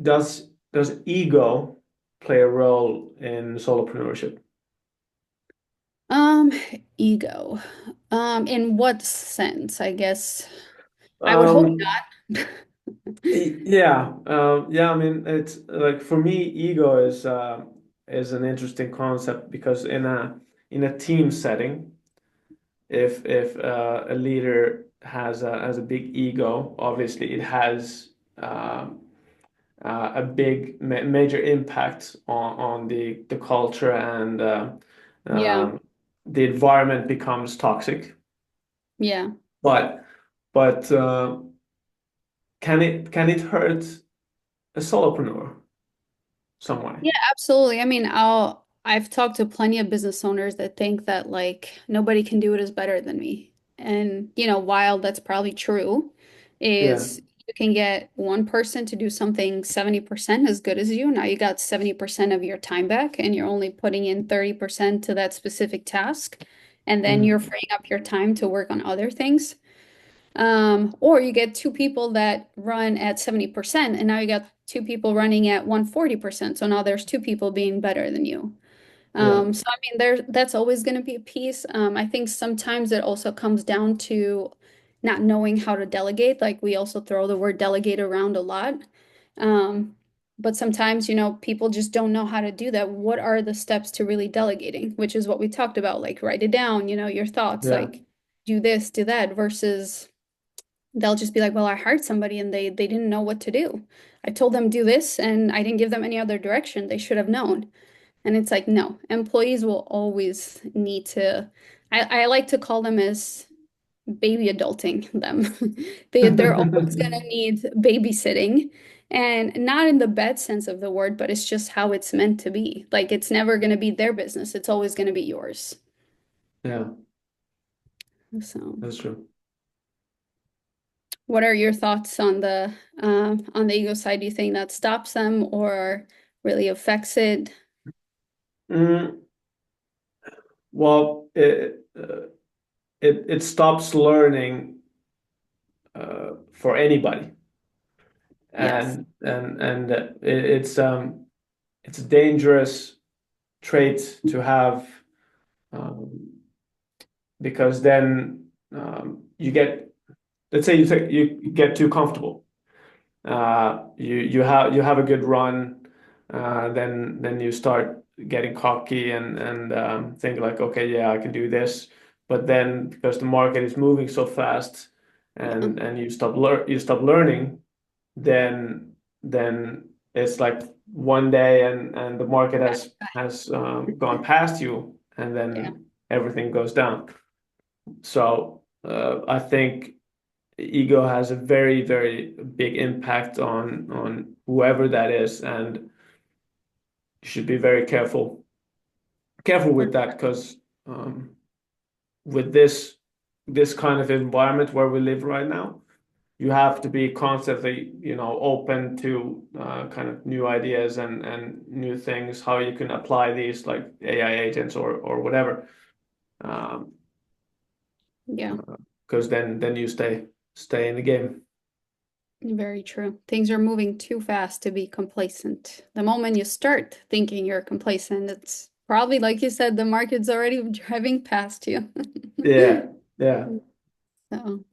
does ego play a role in solopreneurship? Um, ego. In what sense? I guess I would hope Um, not. yeah, yeah. I mean, it's like for me, ego is an interesting concept because in a team setting, if a leader has a big ego, obviously it has a big major impact on the culture and Yeah, um, the environment becomes toxic. yeah. But but can it hurt a solopreneur some way? Yeah, absolutely. I mean, I've talked to plenty of business owners that think that like nobody can do it as better than me. And, while that's probably true, Yeah, is you can get one person to do something 70% as good as you. Now you got 70% of your time back and you're only putting in 30% to that specific task. And then you're mm, freeing up your time to work on other things. Or you get two people that run at 70%, and now you got two people running at 140%. So now there's two people being better than you. yeah, So I mean, that's always going to be a piece. I think sometimes it also comes down to not knowing how to delegate. Like we also throw the word delegate around a lot. Um, but sometimes, people just don't know how to do that. What are the steps to really delegating? Which is what we talked about, like write it down, your thoughts, yeah. like do this, do that, versus they'll just be like, well, I hired somebody and they didn't know what to do. I told them do this and I didn't give them any other direction. They should have known. And it's like, no, employees will always need to, I like to call them as baby adulting them. They're always gonna need babysitting. And not in the bad sense of the word, but it's just how it's meant to be. Like it's never gonna be their business. It's always gonna be yours. Yeah, So that's true. what are your thoughts on the ego side? Do you think that stops them or really affects it? Mm, well, it stops learning for anybody, Yes. and it's a dangerous trait to have um, because then you get, let's say you get too comfortable. You have a good run, then you start getting cocky and think like, okay, yeah, I can do this. But then because the market is moving so fast, Yeah. and you stop learning, then it's like one day and the market has gone past you, and Yeah. then everything goes down. So I think ego has a very, very big impact on whoever that is, and you should be very careful For with that because um, with this kind of environment where we live right now, you have to be constantly, open to kind of new ideas and new things, how you can apply these like AI agents or whatever, um, yeah, because then you stay in the game. very true. Things are moving too fast to be complacent. The moment you start thinking you're complacent, it's probably like you said, the market's already driving past you. Yeah, yeah. So.